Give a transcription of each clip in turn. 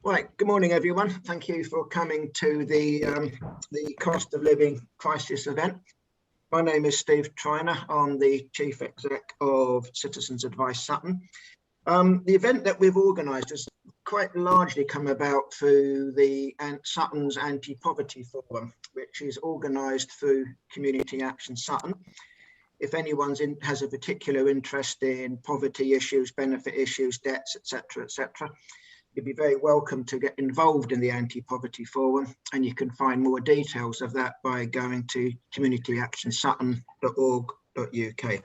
Right, good morning everyone. Thank you for coming to the cost of living crisis event. My name is Steve Triner. I'm the Chief Exec of Citizens Advice Sutton. The event that we've organised has quite largely come about through the Sutton's Anti-Poverty Forum, which is organised through Community Action Sutton. If anyone has a particular interest in poverty issues, benefit issues, debts, etc., you'd be very welcome to get involved in the Anti-Poverty Forum, and you can find more details of that by going to communityactionsutton.org.uk.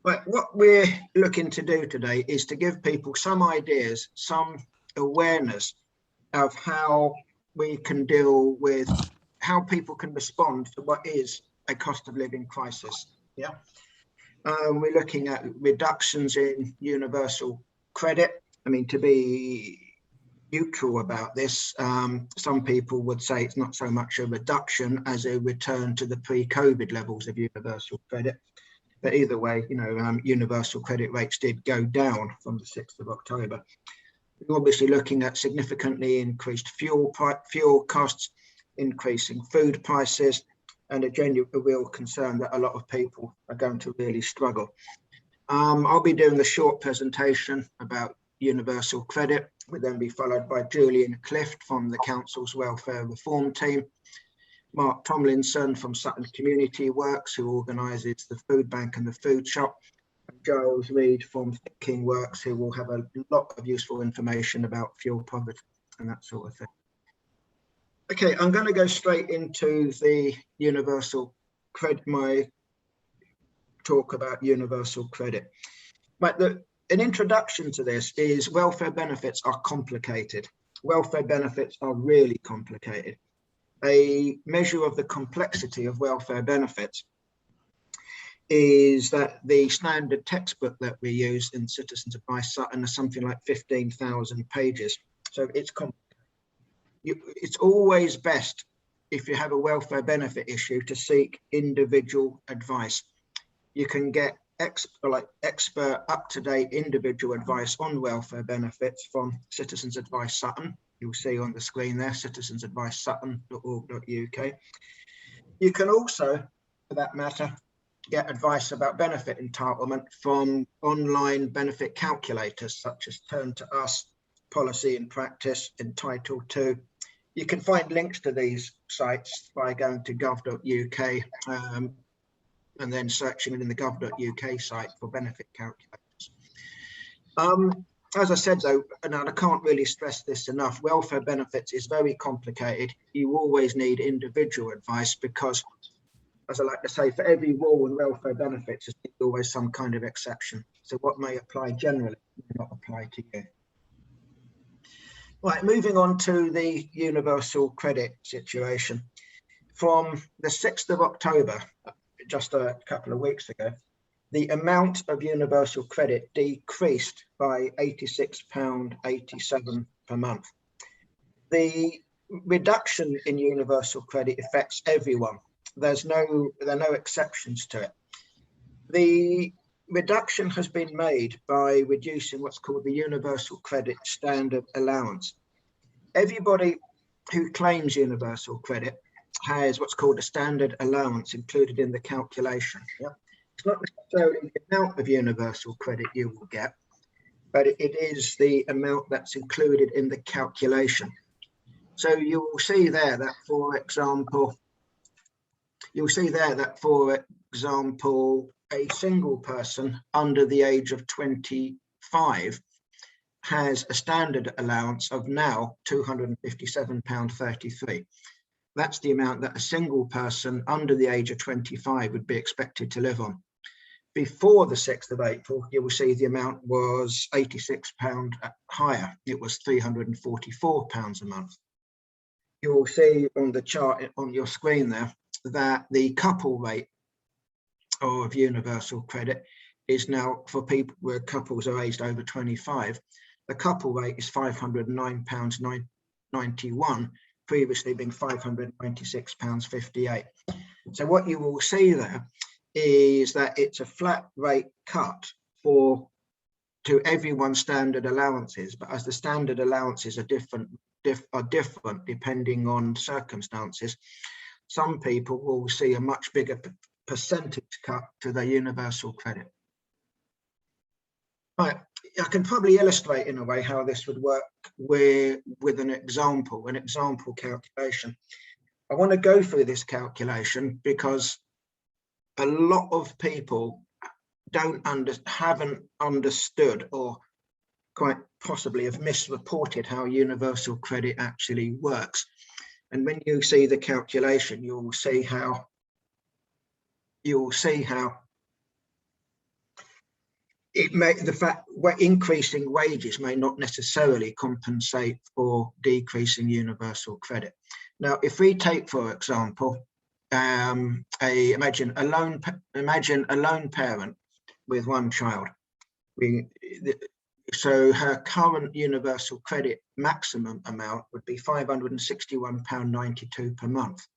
But what we're looking to do today is to give people some ideas, some awareness of how we can deal with, how people can respond to what is a cost of living crisis. We're looking at reductions in universal credit. I mean, to be neutral about this, some people would say it's not so much a reduction as a return to the pre-COVID levels of universal credit. But either way, universal credit rates did go down from the 6th of October. We're obviously looking at significantly increased fuel costs, increasing food prices, and a real concern that a lot of people are going to really struggle. I'll be doing a short presentation about universal credit, will then be followed by Julian Clift from the Council's Welfare Reform Team, Mark Tomlinson from Sutton Community Works, who organises the food bank and the food shop, and Giles Reid from Thinking Works, who will have a lot of useful information about fuel poverty and that sort of thing. Okay, I'm going to go straight into the universal credit, my talk about universal credit. But an introduction to this is welfare benefits are complicated. Welfare benefits are really complicated. A measure of the complexity of welfare benefits is that the standard textbook that we use in Citizens Advice Sutton is something like 15,000 pages. So it's complicated. It's always best, if you have a welfare benefit issue, to seek individual advice. You can get expert up-to-date individual advice on welfare benefits from Citizens Advice Sutton. You'll see on the screen there, citizensadvicesutton.org.uk. You can also, for that matter, get advice about benefit entitlement from online benefit calculators such as Turn to Us, Policy in Practice, Entitled To. You can find links to these sites by going to gov.uk and then searching in the gov.uk site for benefit calculators. As I said though, and I can't really stress this enough, welfare benefits is very complicated. You always need individual advice because, as I like to say, for every rule in welfare benefits, there's always some kind of exception. So what may apply generally may not apply to you. Right, moving on to the universal credit situation. From the 6th of October, just a couple of weeks ago, the amount of universal credit decreased by £86.87 per month. The reduction in universal credit affects everyone. There are no exceptions to it. The reduction has been made by reducing what's called the universal credit standard allowance. Everybody who claims universal credit has what's called a standard allowance included in the calculation. It's not necessarily the amount of universal credit you will get, but it is the amount that's included in the calculation. So you will see there that, for example, a single person under the age of 25 has a standard allowance of now £257.33. That's the amount that a single person under the age of 25 would be expected to live on. Before the 6th of April, you will see the amount was £86 higher. It was £344 a month. You will see on the chart on your screen there that the couple rate of universal credit is now, for people where couples are aged over 25, the couple rate is £509.91, previously being £596.58. So what you will see there is that it's a flat rate cut for to everyone's standard allowances, but as the standard allowances are different depending on circumstances, some people will see a much bigger percentage cut to their universal credit. Right, I can probably illustrate in a way how this would work with an example calculation. I want to go through this calculation because a lot of people haven't understood, or quite possibly have misreported how universal credit actually works. And when you see the calculation, you'll see how the fact that increasing wages may not necessarily compensate for decreasing universal credit. Now, if we take, for example, imagine a lone parent with one child. So her current universal credit maximum amount would be £561.92 per month.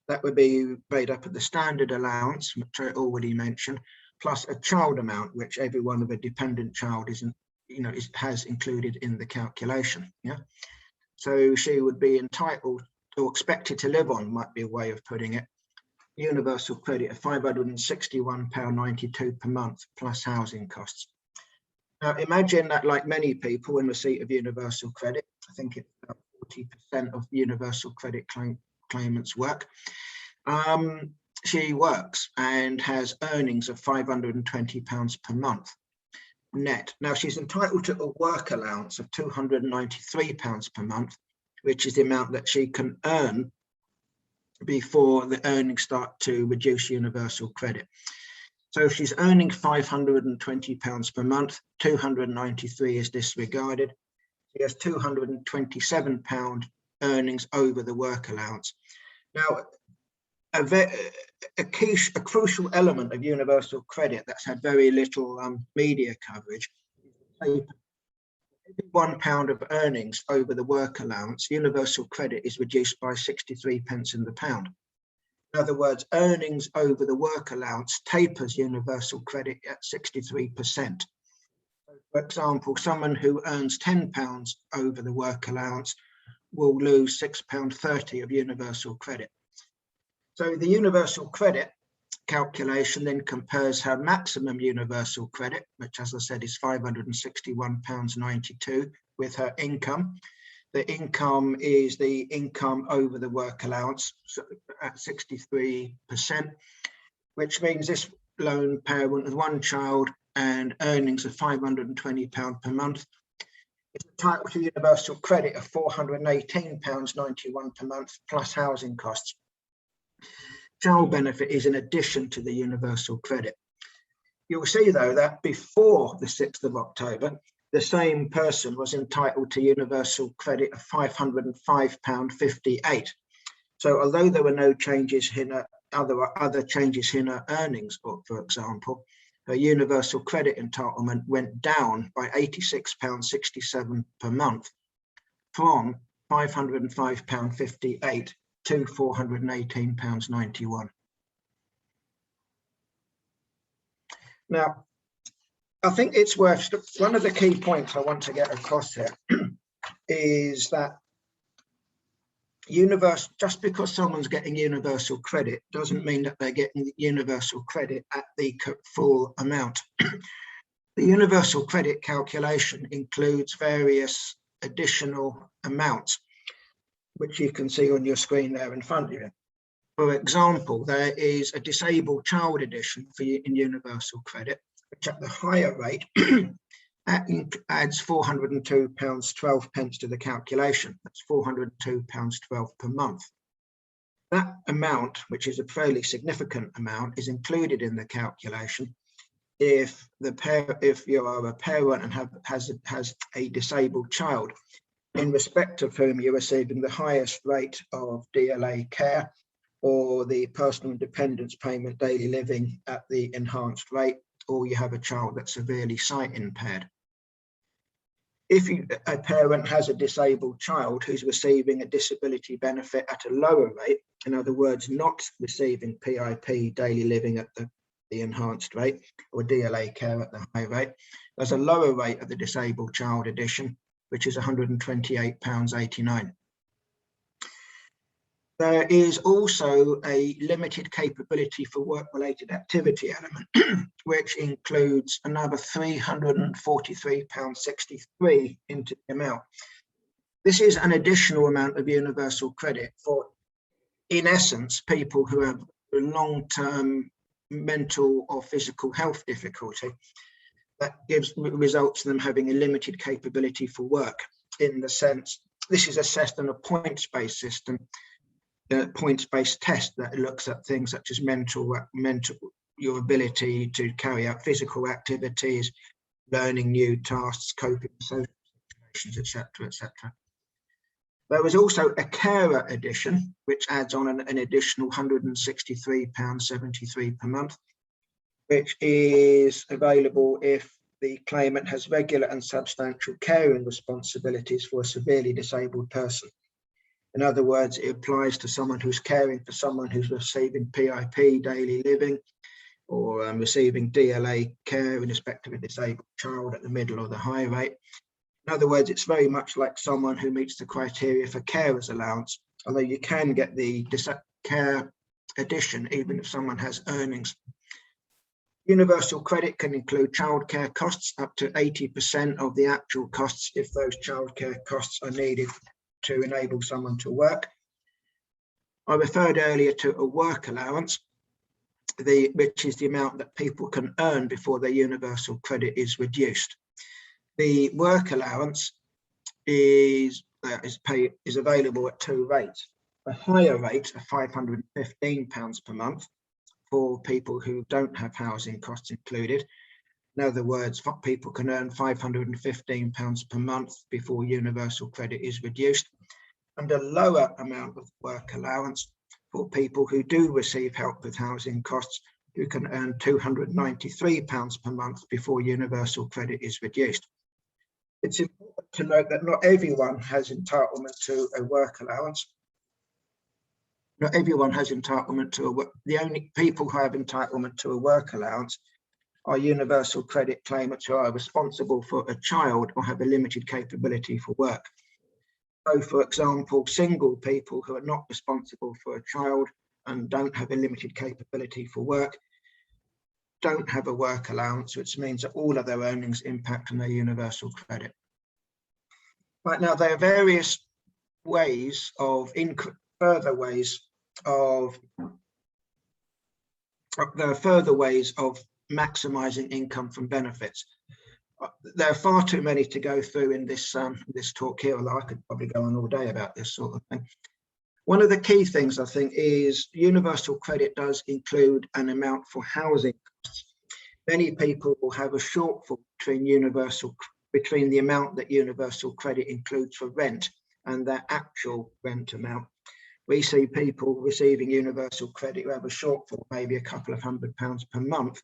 That would be made up of the standard allowance, which I already mentioned, plus a child amount, which everyone with a dependent child has included in the calculation. Yeah, so she would be entitled or expected to live on, might be a way of putting it, universal credit of £561.92 per month plus housing costs. Now imagine that, like many people in receipt of universal credit, I think it's about 40% of universal credit claimants work. She works and has earnings of £520 per month net. Now she's entitled to a work allowance of £293 per month, which is the amount that she can earn before the earnings start to reduce universal credit. So if she's earning £520 per month, 293 is disregarded. She has £227 earnings over the work allowance. Now, a crucial element of universal credit that's had very little media coverage, every £1 of earnings over the work allowance, universal credit is reduced by 63 pence in the pound. In other words, earnings over the work allowance tapers universal credit at 63%. For example, someone who earns £10 over the work allowance will lose £6.30 of universal credit. So the universal credit calculation then compares her maximum universal credit, which, as I said, is £561.92, with her income. The income is the income over the work allowance, so at 63%, which means this lone parent with one child and earnings of £520 per month is entitled to universal credit of £418.91 per month plus housing costs. Child benefit is in addition to the universal credit. You'll see, though, that before the 6th of October, the same person was entitled to universal credit of £505.58. So although there were no changes in her, other changes in her earnings, for example, her universal credit entitlement went down by £86.67 per month, from £505.58 to £418.91. Now, I think it's worth, one of the key points I want to get across here is that just because someone's getting universal credit doesn't mean that they're getting universal credit at the full amount. The universal credit calculation includes various additional amounts, which you can see on your screen there in front of you. For example, there is a disabled child edition in universal credit, which at the higher rate adds £402.12 to the calculation. That's £402.12 per month. That amount, which is a fairly significant amount, is included in the calculation if you are a parent and has a disabled child, in respect of whom you're receiving the highest rate of DLA care or the personal dependence payment daily living at the enhanced rate, or you have a child that's severely sight impaired. If a parent has a disabled child who's receiving a disability benefit at a lower rate, in other words, not receiving PIP daily living at the the enhanced rate, or DLA care at the high rate. There's a lower rate of the disabled child edition, which is £128.89. There is also a limited capability for work-related activity element, which includes another £343.63 into the amount. This is an additional amount of universal credit for, in essence, people who have long-term mental or physical health difficulty. That results in them having a limited capability for work, in the sense this is assessed on a points-based system. Points-based test that looks at things such as your ability to carry out physical activities, learning new tasks, coping with social situations, etc., etc. There was also a carer edition, which adds on an additional £163.73 per month, which is available if the claimant has regular and substantial caring responsibilities for a severely disabled person. In other words, it applies to someone who's caring for someone who's receiving PIP, daily living, or receiving DLA care in respect of a disabled child at the middle or the high rate. In other words, it's very much like someone who meets the criteria for carer's allowance, although you can get the care addition even if someone has earnings. Universal credit can include childcare costs up to 80% of the actual costs if those childcare costs are needed to enable someone to work. I referred earlier to a work allowance, which is the amount that people can earn before their universal credit is reduced. The work allowance is available at two rates. A higher rate of £515 per month for people who don't have housing costs included. In other words, people can earn £515 per month before universal credit is reduced, and a lower amount of work allowance for people who do receive help with housing costs, who can earn £293 per month before universal credit is reduced. It's important to note that not everyone has entitlement to a work allowance. Not everyone has entitlement to the only people who have entitlement to a work allowance are universal credit claimants who are responsible for a child or have a limited capability for work. So, for example, single people who are not responsible for a child and don't have a limited capability for work don't have a work allowance, which means that all of their earnings impact on their universal credit. Right now, there are various ways of further ways of maximising income from benefits. There are far too many to go through in this talk here, although I could probably go on all day about this sort of thing. One of the key things, I think, is universal credit does include an amount for housing costs. Many people will have a shortfall between the amount that universal credit includes for rent and their actual rent amount. We see people receiving universal credit who have a shortfall, maybe a couple of £100 per month.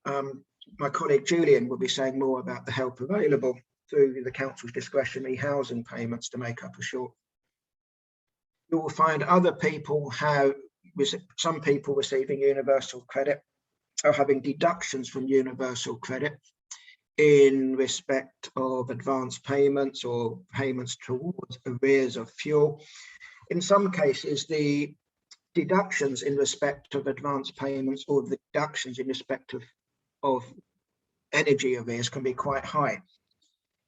My colleague Julian will be saying more about the help available through the council's discretionary housing payments to make up a short. You will find other people some people receiving universal credit are having deductions from universal credit in respect of advance payments or payments towards arrears of fuel. In some cases, the deductions in respect of advance payments or the deductions in respect of energy arrears can be quite high.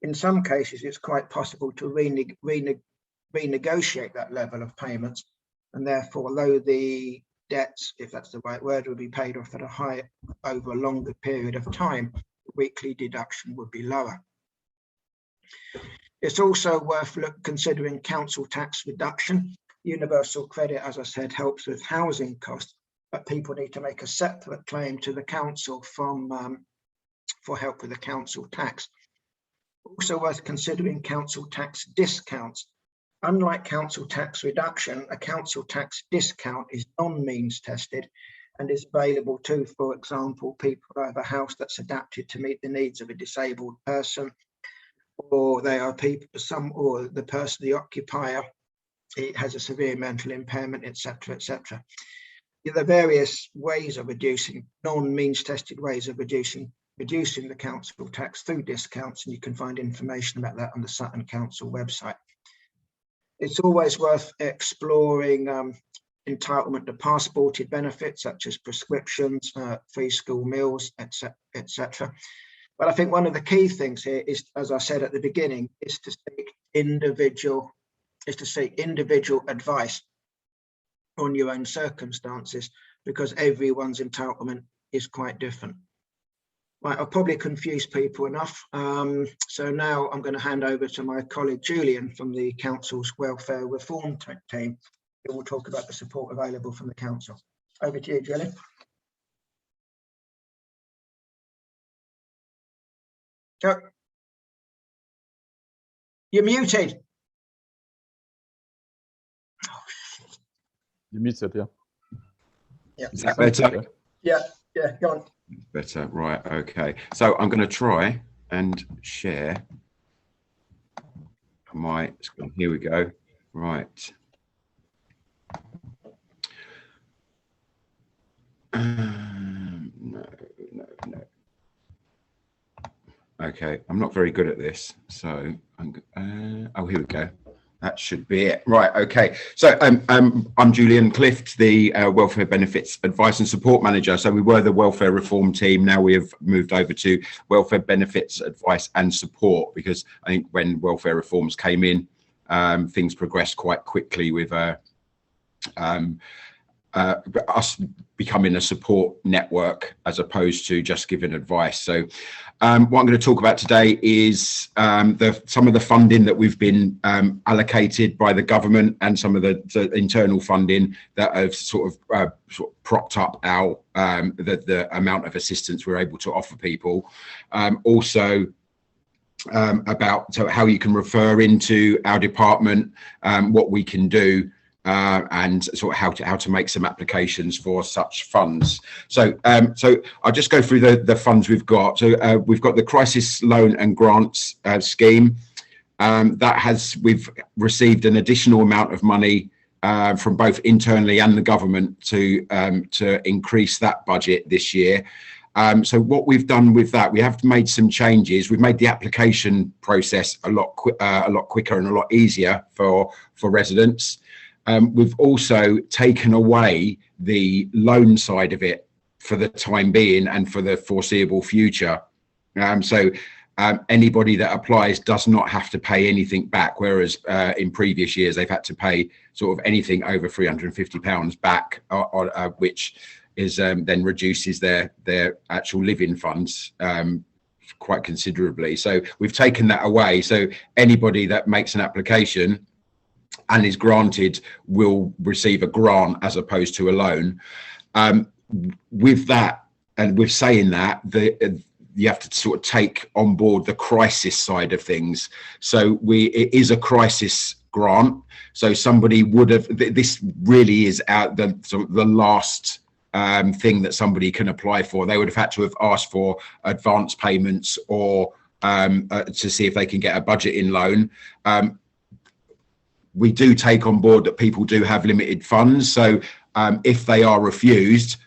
In some cases, it's quite possible to renegotiate that level of payments, and therefore, although the debts, if that's the right word, will be paid off at over a longer period of time, the weekly deduction would be lower. It's also worth considering council tax reduction. Universal credit, as I said, helps with housing costs, but people need to make a separate claim to the council for help with the council tax. Also worth considering council tax discounts. Unlike council tax reduction, a council tax discount is non-means tested and is available to, for example, people who have a house that's adapted to meet the needs of a disabled person, or they are people, the occupier, it has a severe mental impairment, etc., etc. the various ways of reducing, non-means tested ways of reducing the council tax through discounts, and you can find information about that on the Sutton Council website. It's always worth exploring entitlement to passported benefits such as prescriptions, free school meals, etc. But I think one of the key things here is, as I said at the beginning, is to seek individual advice on your own circumstances, because everyone's entitlement is quite different. Right, I've probably confused people enough. So now I'm going to hand over to my colleague Julian from the Council's Welfare Reform team, who will talk about the support available from the Council. Over to you, Julian. So, you're muted. You're muted, yeah. Yeah. Is that better? Yeah, go on. Better, right, okay. So I'm going to try and share my screen. Here we go. Right. No. Okay, I'm not very good at this, so oh, here we go. That should be it. Right, okay. So I'm Julian Clift, the Welfare Benefits Advice and Support Manager. So we were the Welfare Reform team. Now we have moved over to Welfare Benefits Advice and Support, because I think when welfare reforms came in, things progressed quite quickly with us becoming a support network as opposed to just giving advice. So what I'm going to talk about today is some of the funding that we've been allocated by the government, and some of the internal funding that have sort of propped up our the amount of assistance we're able to offer people. Also about how you can refer into our department, what we can do, and sort of how to make some applications for such funds. So I'll just go through the funds we've got. So we've got the Crisis Loan and Grants Scheme. We've received an additional amount of money from both internally and the government to increase that budget this year. So what we've done with that, we have made some changes. We've made the application process a lot quicker and a lot easier for residents. We've also taken away the loan side of it for the time being and for the foreseeable future. So anybody that applies does not have to pay anything back, whereas in previous years they've had to pay sort of anything over £350 back, which is then reduces their actual living funds quite considerably. So we've taken that away. So anybody that makes an application and is granted will receive a grant as opposed to a loan. With that, and with saying that, you have to sort of take on board the crisis side of things. So it is a crisis grant. So somebody would have, this really is the last thing that somebody can apply for. They would have had to have asked for advance payments or to see if they can get a budgeting loan. We do take on board that people do have limited funds. So if they are refused,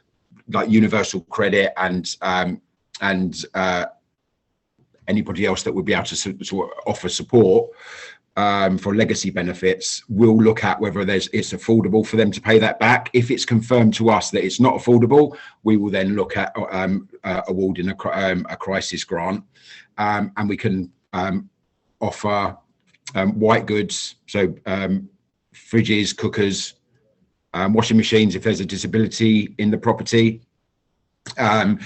like Universal Credit and anybody else that would be able to sort of offer support for legacy benefits, we'll look at whether it's affordable for them to pay that back. If it's confirmed to us that it's not affordable, we will then look at awarding a crisis grant, and we can offer white goods, so fridges, cookers, washing machines if there's a disability in the property, and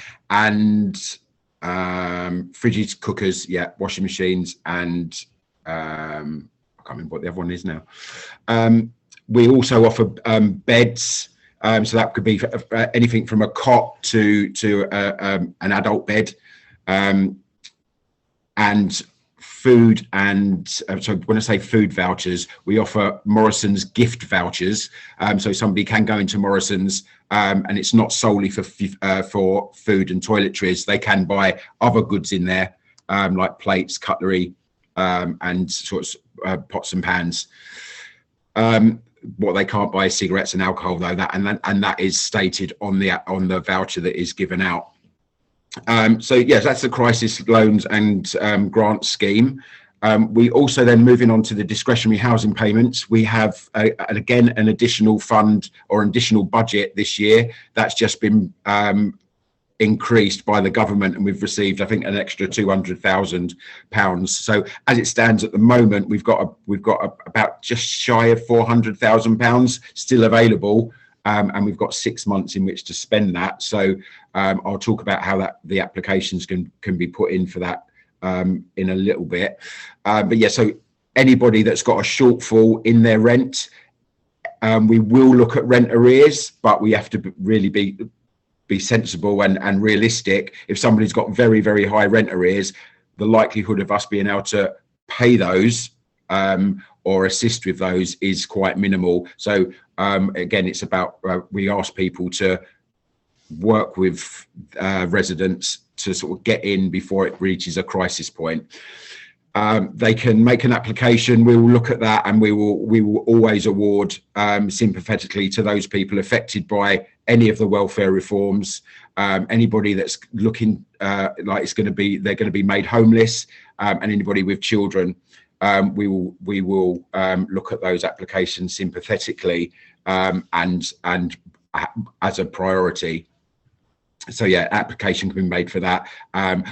fridges, cookers, washing machines, and I can't remember what the other one is now. We also offer beds, so that could be anything from a cot to an adult bed, and food. And so when I say food vouchers, we offer Morrison's gift vouchers. So somebody can go into Morrison's, and it's not solely for food and toiletries. They can buy other goods in there, like plates, cutlery, and sort of pots and pans. what they can't buy is cigarettes and alcohol, though, that is stated on the voucher that is given out. So yes, that's the crisis loans and grant scheme. We also then, moving on to the discretionary housing payments, we have again an additional fund or additional budget this year that's just been increased by the government, and we've received, I think, an extra £200,000. So as it stands at the moment, we've got about just shy of £400,000 still available, and we've got 6 months in which to spend that. So I'll talk about how the applications can be put in for that in a little bit. But yeah, so anybody that's got a shortfall in their rent, we will look at rent arrears, but we have to really be sensible and realistic. If somebody's got very, very high rent arrears, the likelihood of us being able to pay those or assist with those is quite minimal. So again, it's about we ask people to work with residents to sort of get in before it reaches a crisis point. They can make an application. We will look at that, and we will always award sympathetically to those people affected by any of the welfare reforms. Anybody that's looking like they're going to be made homeless, and anybody with children, we will look at those applications sympathetically and as a priority. So yeah, application can be made for that.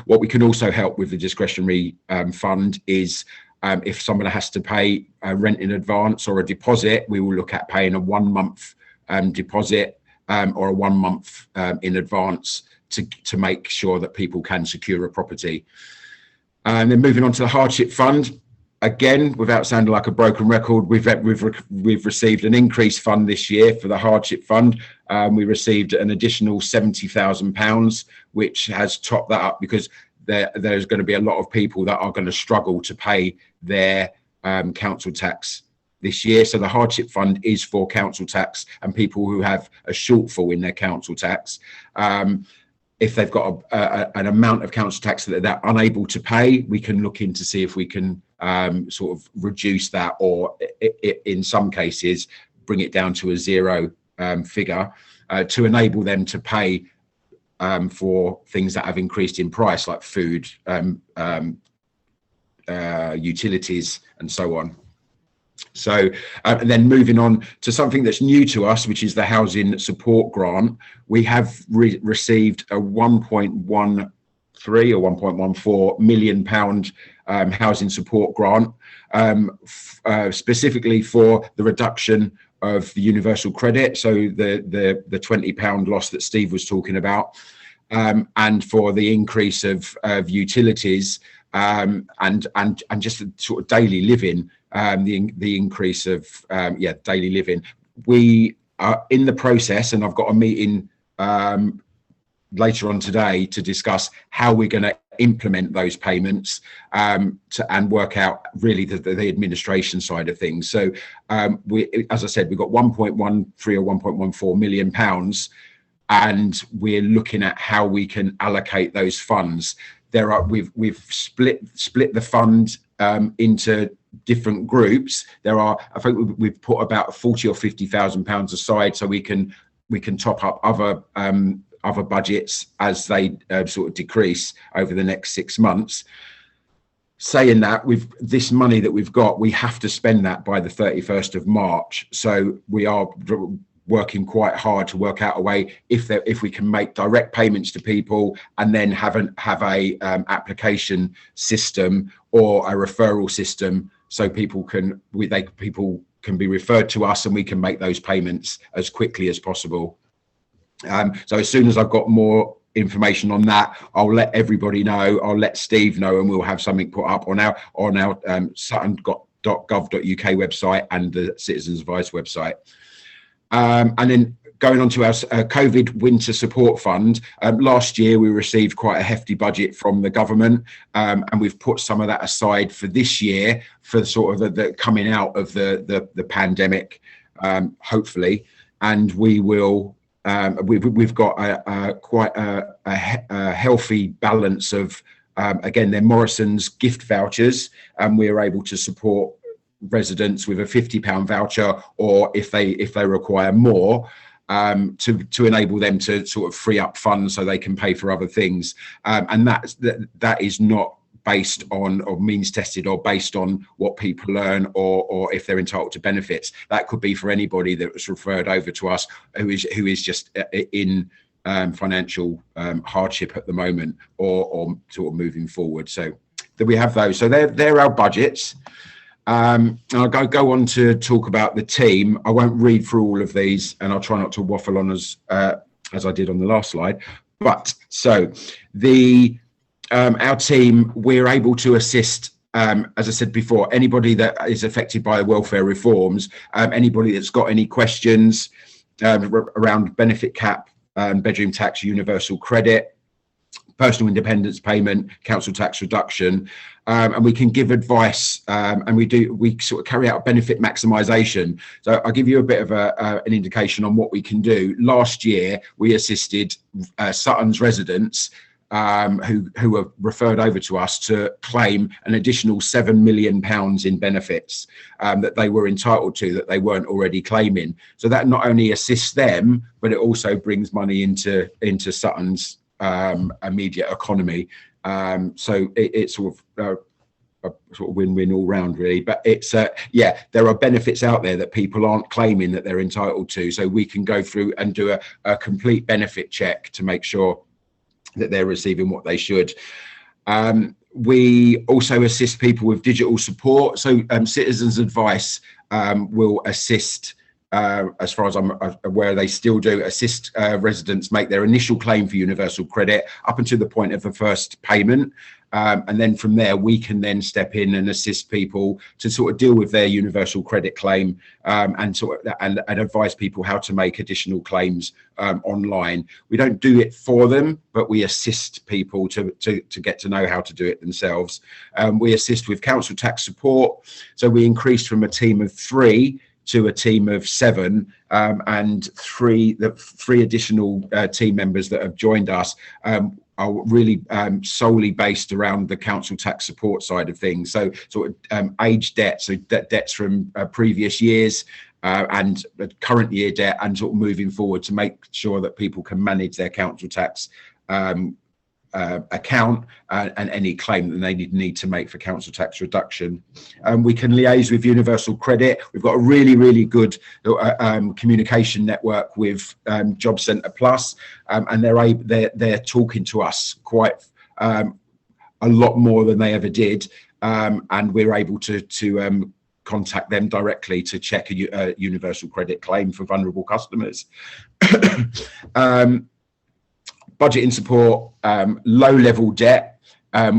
What we can also help with the discretionary fund is if someone has to pay rent in advance or a deposit, we will look at paying a 1 month deposit or a 1 month in advance to make sure that people can secure a property. And then moving on to the hardship fund. Again, without sounding like a broken record, we've received an increased fund this year for the hardship fund. We received an additional £70,000, which has topped that up because there's going to be a lot of people that are going to struggle to pay their council tax this year. So the hardship fund is for council tax and people who have a shortfall in their council tax. If they've got an amount of council tax that they're unable to pay, we can look in to see if we can sort of reduce that, or in some cases bring it down to a zero figure to enable them to pay for things that have increased in price, like food, utilities, and so on. So and then moving on to something that's new to us, which is the housing support grant. We have received a £1.13 or £1.14 million housing support grant, specifically for the reduction of the universal credit, so the £20 loss that Steve was talking about, and for the increase of utilities and just the sort of daily living. The increase of daily living. We are in the process, and I've got a meeting later on today to discuss how we're going to implement those payments and work out really the administration side of things. So as I said, we've got 1.13 or 1.14 million pounds, and we're looking at how we can allocate those funds. We've split the fund into different groups. I think we've put about 40 or 50,000 pounds aside so we can top up other budgets as they sort of decrease over the next 6 months. Saying that, with this money that we've got, we have to spend that by the 31st of March. So we are working quite hard to work out a way if we can make direct payments to people and then have a application system or a referral system, so people can be referred to us and we can make those payments as quickly as possible. So as soon as I've got more information on that, I'll let everybody know. I'll let Steve know, and we'll have something put up on our sutton.gov.uk website and the Citizens Advice website. And then going on to our COVID winter support fund, last year we received quite a hefty budget from the government, and we've put some of that aside for this year for sort of the coming out of the pandemic, hopefully. And we will we've got quite a healthy balance of again, they're Morrison's gift vouchers, and we're able to support residents with a £50 voucher, or if they require more, to enable them to sort of free up funds so they can pay for other things. And that is not based on or means tested or based on what people earn or if they're entitled to benefits. That could be for anybody that was referred over to us who is just in financial hardship at the moment or sort of moving forward. So we have those. So they're our budgets. I'll go on to talk about the team. I won't read through all of these, and I'll try not to waffle on as I did on the last slide. But so our team, we're able to assist, as I said before, anybody that is affected by welfare reforms, anybody that's got any questions around benefit cap, bedroom tax, universal credit, personal independence payment, council tax reduction, and we can give advice, and we sort of carry out benefit maximisation. So I'll give you a bit of an indication on what we can do. Last year, we assisted Sutton's residents who were referred over to us to claim an additional £7 million in benefits that they were entitled to, that they weren't already claiming. So that not only assists them, but it also brings money into Sutton's immediate economy. So it's sort of a sort of win-win all round, really. But it's there are benefits out there that people aren't claiming that they're entitled to, so we can go through and do a complete benefit check to make sure that they're receiving what they should. We also assist people with digital support. So Citizens Advice will assist, as far as I'm aware, they still do assist residents make their initial claim for universal credit up until the point of the first payment. And then from there, we can then step in and assist people to sort of deal with their universal credit claim and advise people how to make additional claims online. We don't do it for them, but we assist people to get to know how to do it themselves. We assist with council tax support. So we increased from a team of 3 to a team of 7, and three additional team members that have joined us are really solely based around the council tax support side of things. So sort of age debt, so debts from previous years and current year debt, and sort of moving forward to make sure that people can manage their council tax account and any claim that they need to make for council tax reduction. We can liaise with universal credit. We've got a really good communication network with Job Centre Plus, and they're talking to us quite a lot more than they ever did, and we're able to contact them directly to check a universal credit claim for vulnerable customers. Budgeting support, low-level debt.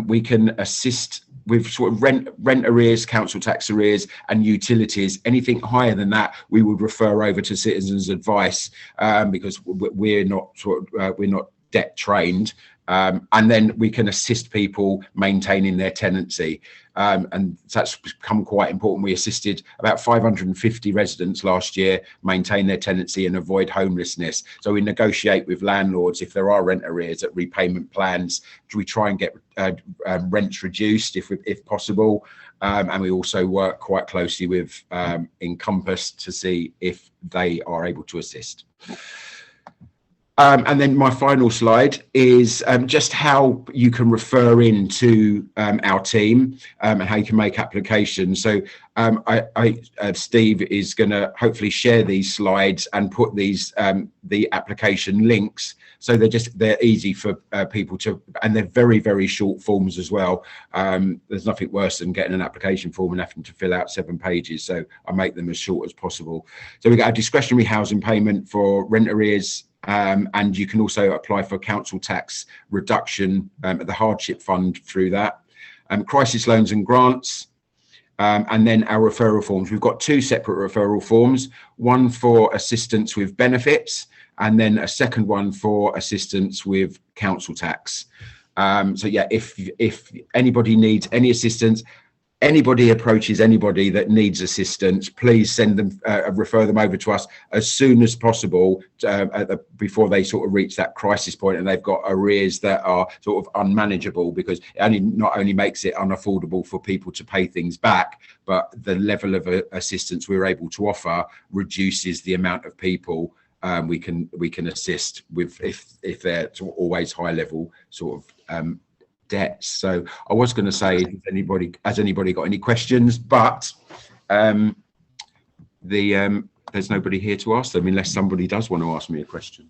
We can assist with sort of rent arrears, council tax arrears, and utilities. Anything higher than that, we would refer over to Citizens Advice because we're not debt trained. And then we can assist people maintaining their tenancy. And that's become quite important. We assisted about 550 residents last year maintain their tenancy and avoid homelessness. So we negotiate with landlords if there are rent arrears at repayment plans. We try and get rents reduced if possible. And we also work quite closely with Encompass to see if they are able to assist. And then my final slide is just how you can refer into our team and how you can make applications. So Steve is going to hopefully share these slides and put these the application links. So they're easy for people to, and they're very short forms as well. There's nothing worse than getting an application form and having to fill out 7 pages. So I make them as short as possible. So we got a discretionary housing payment for rent arrears. And you can also apply for council tax reduction at the hardship fund through that. Crisis loans and grants, and then our referral forms. We've got 2 separate referral forms, one for assistance with benefits, and then a second one for assistance with council tax. So yeah, if anybody needs any assistance, anybody approaches anybody that needs assistance, please send them, refer them over to us as soon as possible, before they sort of reach that crisis point and they've got arrears that are sort of unmanageable, because it not only makes it unaffordable for people to pay things back, but the level of assistance we're able to offer reduces the amount of people we can assist with if they're sort of always high level sort of debts. So I was going to say, has anybody got any questions, but there's nobody here to ask them unless somebody does want to ask me a question.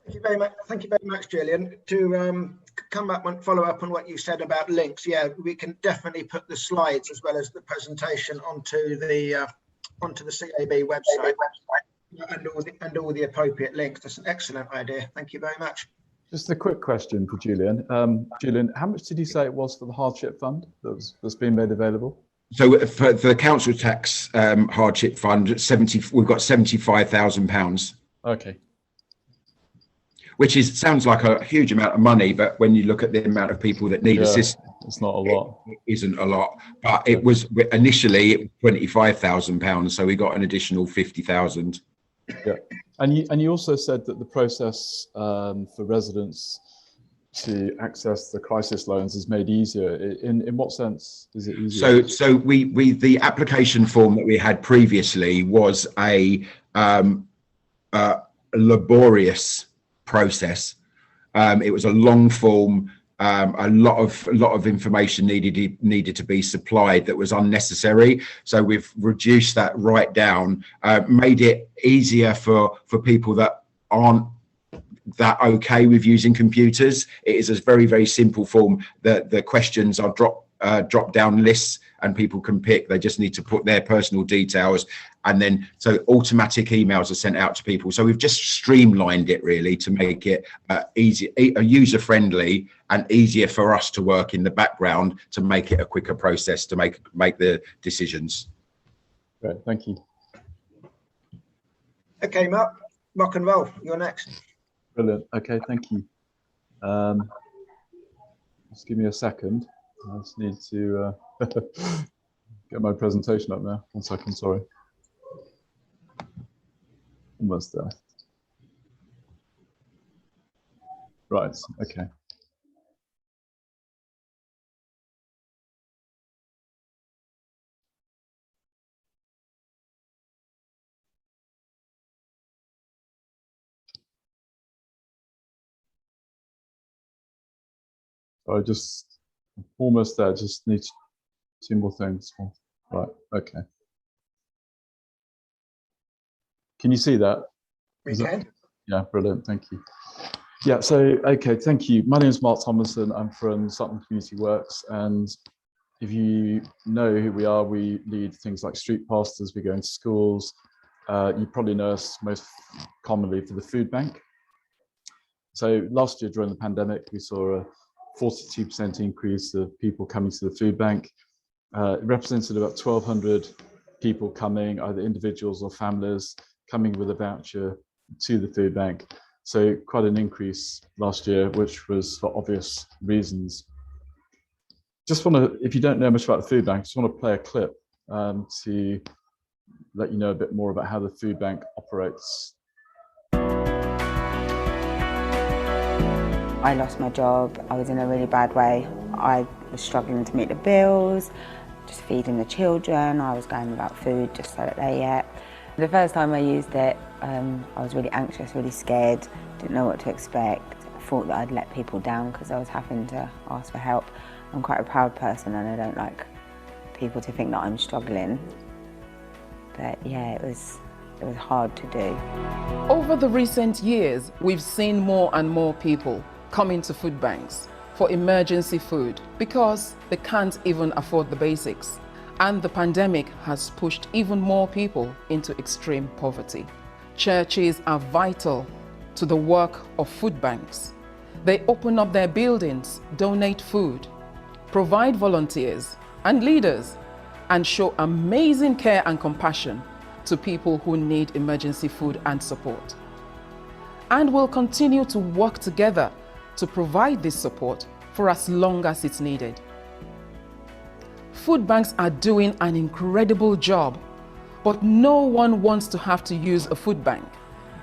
Thank you very much. Thank you very much, Julian. To come back and follow up on what you said about links, yeah, we can definitely put the slides as well as the presentation onto the CAB website and all the appropriate links. That's an excellent idea. Thank you very much. Just a quick question for Julian. Julian, how much did you say it was for the hardship fund that's been made available? So for the council tax hardship fund, we've got £75,000. Okay. Which sounds like a huge amount of money, but when you look at the amount of people that need assistance, it's not a lot. It isn't a lot, but it was initially £25,000, so we got an additional 50,000. Yeah, and you also said that the process for residents to access the crisis loans is made easier. In what sense is it easier? So we the application form that we had previously was a laborious process. It was a long form. A lot of information needed to be supplied that was unnecessary. So we've reduced that right down, made it easier for people that aren't that okay with using computers. It is a very, very simple form. The questions are drop down lists and people can pick. They just need to put their personal details, and then so automatic emails are sent out to people. So we've just streamlined it really to make it easy, user friendly, and easier for us to work in the background to make it a quicker process to make the decisions. Great, thank you. Okay, Mark, rock and roll. You're next. Brilliant. Okay, thank you. Just give me a second. I just need to get my presentation up now. 1 second, sorry. Almost there. Right, okay. So I just almost there, just need 2 more things. Right, okay. Can you see that? We can. Yeah, brilliant, thank you. Yeah, so, okay, thank you. My name is Mark Thomason. I'm from Sutton Community Works, and if you know who we are, we lead things like street pastors, we go into schools. You probably know us most commonly for the food bank. So last year during the pandemic, we saw a 42% increase of people coming to the food bank. It represented about 1,200 people coming, either individuals or families, coming with a voucher to the food bank. So quite an increase last year, which was for obvious reasons. Just want to, if you don't know much about the food bank, just want to play a clip to let you know a bit more about how the food bank operates. I lost my job. I was in a really bad way. I was struggling to meet the bills, just feeding the children. I was going without food just so that they ate. The first time I used it, I was really anxious, really scared, didn't know what to expect. I thought that I'd let people down because I was having to ask for help. I'm quite a proud person and I don't like people to think that I'm struggling. But yeah, it was hard to do. Over the recent years, we've seen more and more people come into food banks for emergency food because they can't even afford the basics. And the pandemic has pushed even more people into extreme poverty. Churches are vital to the work of food banks. They open up their buildings, donate food, provide volunteers and leaders, and show amazing care and compassion to people who need emergency food and support. And we'll continue to work together to provide this support for as long as it's needed. Food banks are doing an incredible job, but no one wants to have to use a food bank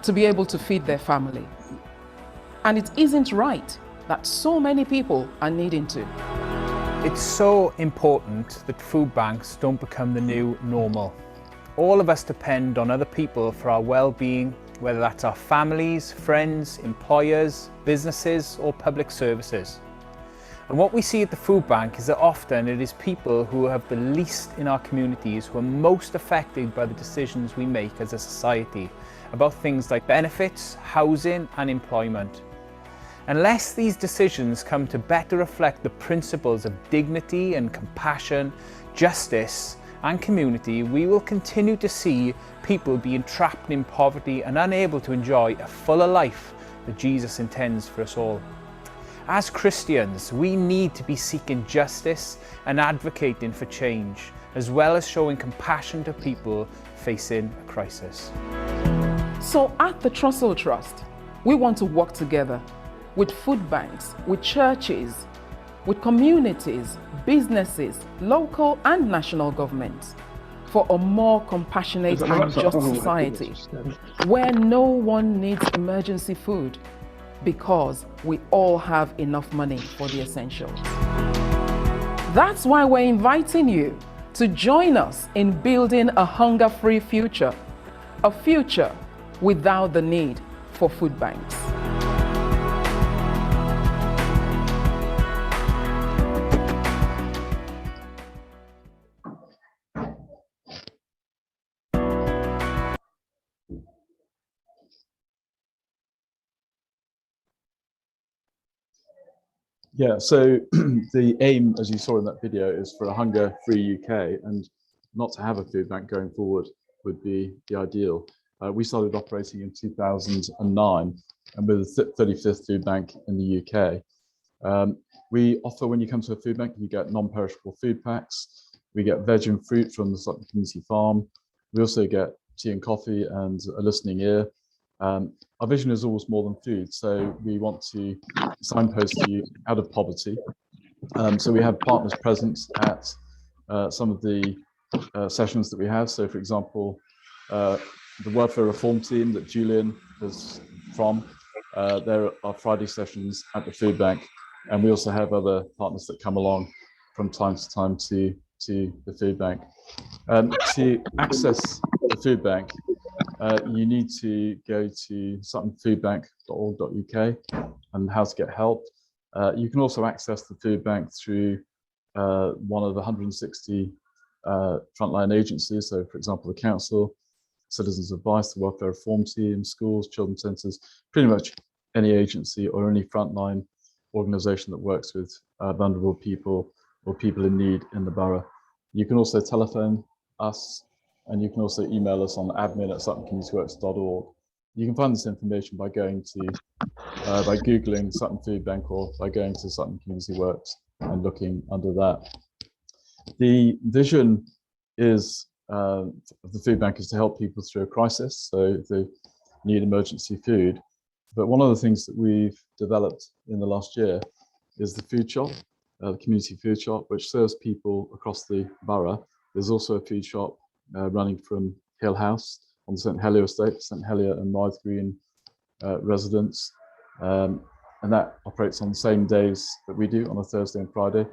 to be able to feed their family. And it isn't right that so many people are needing to. It's so important that food banks don't become the new normal. All of us depend on other people for our well-being, whether that's our families, friends, employers, businesses, or public services. And what we see at the food bank is that often it is people who have the least in our communities who are most affected by the decisions we make as a society about things like benefits, housing, and employment. Unless these decisions come to better reflect the principles of dignity and compassion, justice, and community, we will continue to see people being trapped in poverty and unable to enjoy a fuller life that Jesus intends for us all. As Christians, we need to be seeking justice and advocating for change, as well as showing compassion to people facing a crisis. So at the Trussell Trust, we want to work together with food banks, with churches, with communities, businesses, local and national governments, for a more compassionate and just society where no one needs emergency food, because we all have enough money for the essentials. That's why we're inviting you to join us in building a hunger-free future, a future without the need for food banks. Yeah, so the aim, as you saw in that video, is for a hunger-free UK, and not to have a food bank going forward would be the ideal. We started operating in 2009, and we're the 35th food bank in the UK. We offer, when you come to a food bank, you get non-perishable food packs. We get veg and fruit from the Sutton Community Farm. We also get tea and coffee and a listening ear. Our vision is always more than food, so we want to signpost you out of poverty. So we have partners present at some of the sessions that we have. So, for example, the welfare reform team that Julian is from, there are Friday sessions at the food bank, and we also have other partners that come along from time to time to the food bank. To access the food bank, you need to go to suttonfoodbank.org.uk and how to get help. You can also access the food bank through one of the 160 frontline agencies. So, for example, the council, Citizens Advice, the welfare reform team, schools, children's centres, pretty much any agency or any frontline organisation that works with vulnerable people or people in need in the borough. You can also telephone us, and you can also email us on admin@suttoncommunityworks.org. You can find this information by going to, by Googling Sutton Food Bank or by going to Sutton Community Works and looking under that. The vision is of the food bank is to help people through a crisis, so if they need emergency food. But one of the things that we've developed in the last year is the food shop, the community food shop, which serves people across the borough. There's also a food shop running from Hill House on the St Helier estate, St Helier and Rythe Green residents, and that operates on the same days that we do, on a Thursday and Friday.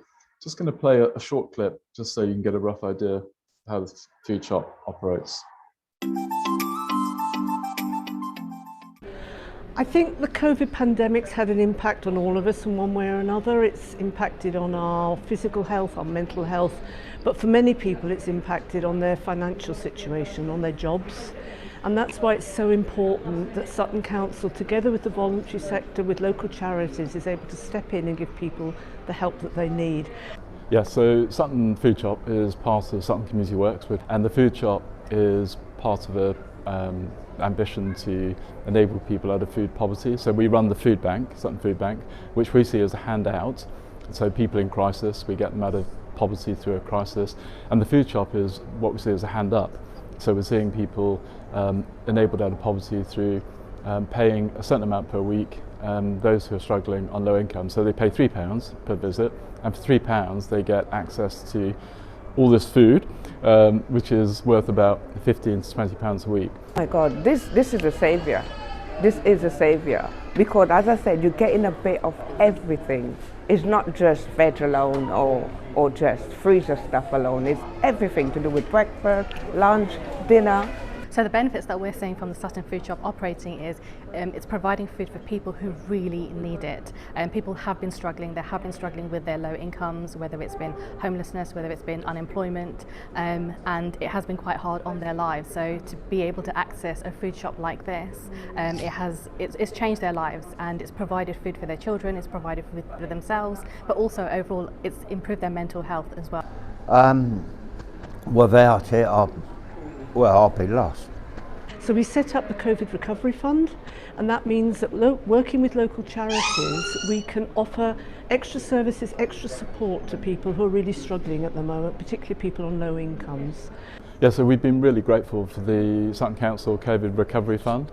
Just going to play a short clip just so you can get a rough idea of how the food shop operates. I think the COVID pandemic's had an impact on all of us in one way or another. It's impacted on our physical health, our mental health, but for many people it's impacted on their financial situation, on their jobs. And that's why it's so important that Sutton Council, together with the voluntary sector, with local charities, is able to step in and give people the help that they need. Yeah, so Sutton Food Shop is part of Sutton Community Works, and the food shop is part of a ambition to enable people out of food poverty. So we run the food bank, Sutton Food Bank, which we see as a handout. So people in crisis, we get them out of poverty through a crisis, and the food shop is what we see as a hand up. So we're seeing people enabled out of poverty through paying a certain amount per week, those who are struggling on low income. So they pay £3 per visit, and for £3 they get access to all this food, which is worth about £15 to £20 a week. Oh my God, this is a savior. This is a savior, because as I said, you're getting a bit of everything. It's not just veg alone or just freezer stuff alone. It's everything to do with breakfast, lunch, dinner. So the benefits that we're seeing from the Sutton Food Shop operating is it's providing food for people who really need it. People have been struggling. They have been struggling with their low incomes, whether it's been homelessness, whether it's been unemployment, and it has been quite hard on their lives. So to be able to access a food shop like this, it's changed their lives, and it's provided food for their children, it's provided food for themselves, but also overall it's improved their mental health as well. Without it, I'll be lost. So we set up the COVID Recovery Fund, and that means that working with local charities, we can offer extra services, extra support to people who are really struggling at the moment, particularly people on low incomes. Yeah, so we've been really grateful for the Sutton Council COVID Recovery Fund,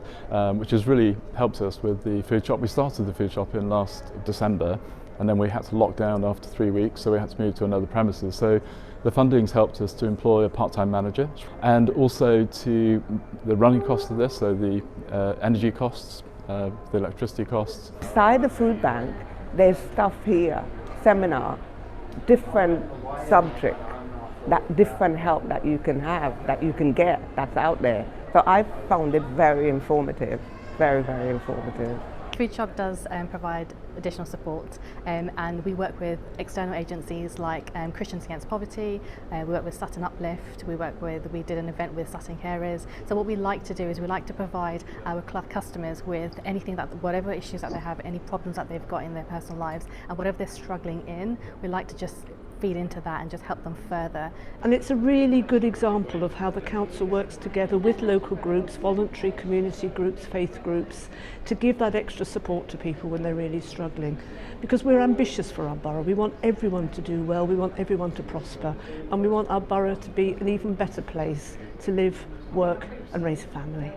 which has really helped us with the food shop. We started the food shop in last December, and then we had to lock down after 3 weeks, so we had to move to another premises. So the funding's helped us to employ a part-time manager, and also to the running costs of this, so the energy costs, the electricity costs. Beside the food bank, there's stuff here, seminar, different subject, that different help that you can have, that you can get, that's out there. So I found it very informative, very, very informative. Food Shop does provide additional support, and we work with external agencies like Christians Against Poverty, we work with Sutton Uplift, we did an event with Sutton Carers. So what we like to do is we like to provide our customers with anything whatever issues that they have, any problems that they've got in their personal lives, and whatever they're struggling in, we like to just feed into that and just help them further. And it's a really good example of how the council works together with local groups, voluntary community groups, faith groups, to give that extra support to people when they're really struggling. Because we're ambitious for our borough. We want everyone to do well, we want everyone to prosper, and we want our borough to be an even better place to live, work and raise a family.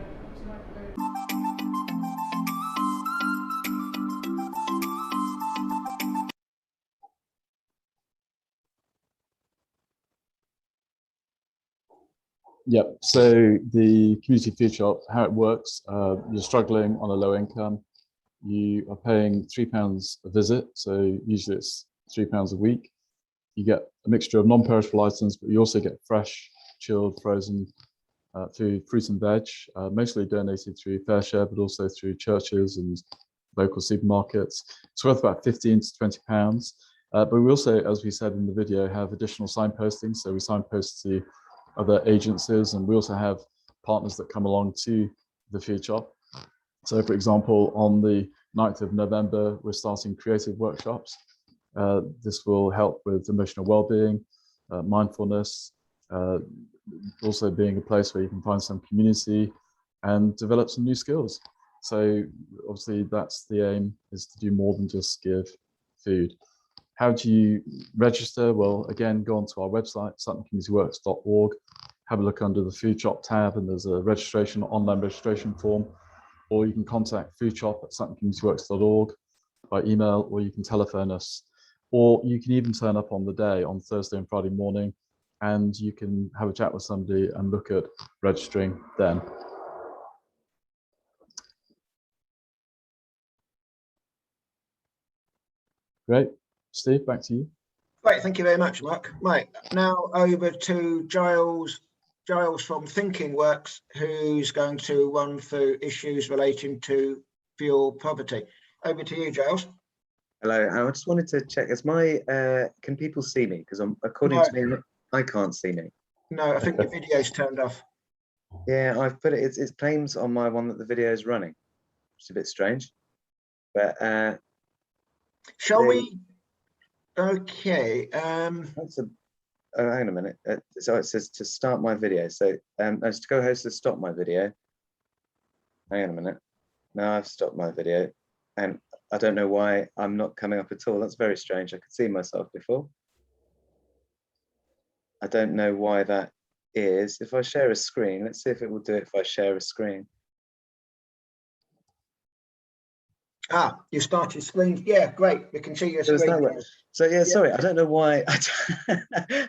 Yep, so the community food shop, how it works, you're struggling on a low income, you are paying £3 a visit, so usually it's £3 a week. You get a mixture of non-perishable items, but you also get fresh, chilled, frozen food, fruit and veg, mostly donated through FareShare, but also through churches and local supermarkets. It's worth about £15 to £20. But we also, as we said in the video, have additional signposting, so we signpost to other agencies, and we also have partners that come along to the food shop. So for example, on the 9th of November, we're starting creative workshops. This will help with emotional well-being, mindfulness, also being a place where you can find some community and develop some new skills. So obviously that's the aim, is to do more than just give food. How do you register? Well, again, go onto our website, suttoncommunityworks.org, have a look under the food shop tab, and there's a online registration form, or you can contact foodshop@suttoncommunityworks.org by email, or you can telephone us, or you can even turn up on the day on Thursday and Friday morning, and you can have a chat with somebody and look at registering then. Great. Steve, back to you. Great, thank you very much, Mark. Right, now over to Giles from Thinking Works, who's going to run through issues relating to fuel poverty. Over to you, Giles. Hello, I just wanted to check, can people see me? Because according to me, I can't see me. No, I think the video's turned off. Yeah, I've put it, it claims on my one that the video is running, which is a bit strange. But shall we? Okay. That's hang on a minute. So it says to start my video. So as to co-host to stop my video. Hang on a minute. Now I've stopped my video, and I don't know why I'm not coming up at all. That's very strange. I could see myself before. I don't know why that is. If I share a screen, let's see if it will do it if I share a screen. Ah, you started screen. Yeah, great. We can see your screen. So yeah, sorry, I don't know why. I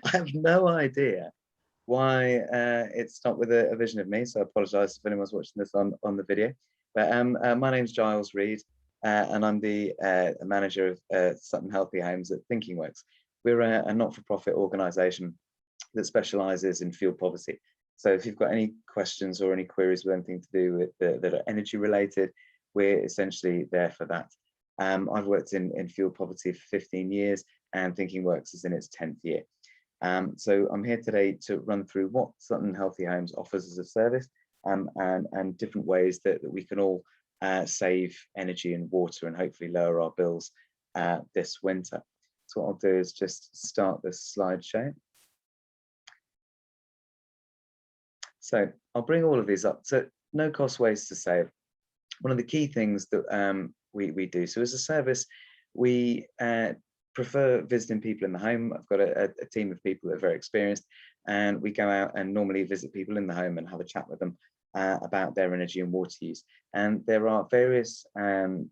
have no idea why it's not with a vision of me. So I apologise if anyone's watching this on the video. But my name's Giles Reed, and I'm the manager of Sutton Healthy Homes at Thinking Works. We're a not-for-profit organisation that specialises in field poverty. So if you've got any questions or any queries with anything to do with that are energy related, we're essentially there for that. I've worked in field poverty for 15 years and Thinking Works is in its 10th year. So I'm here today to run through what Sutton Healthy Homes offers as a service and different ways that we can all save energy and water and hopefully lower our bills this winter. So what I'll do is just start this slideshow. So I'll bring all of these up. So no cost ways to save. One of the key things that we do, so as a service, we prefer visiting people in the home. I've got a team of people that are very experienced, and we go out and normally visit people in the home and have a chat with them about their energy and water use. And there are various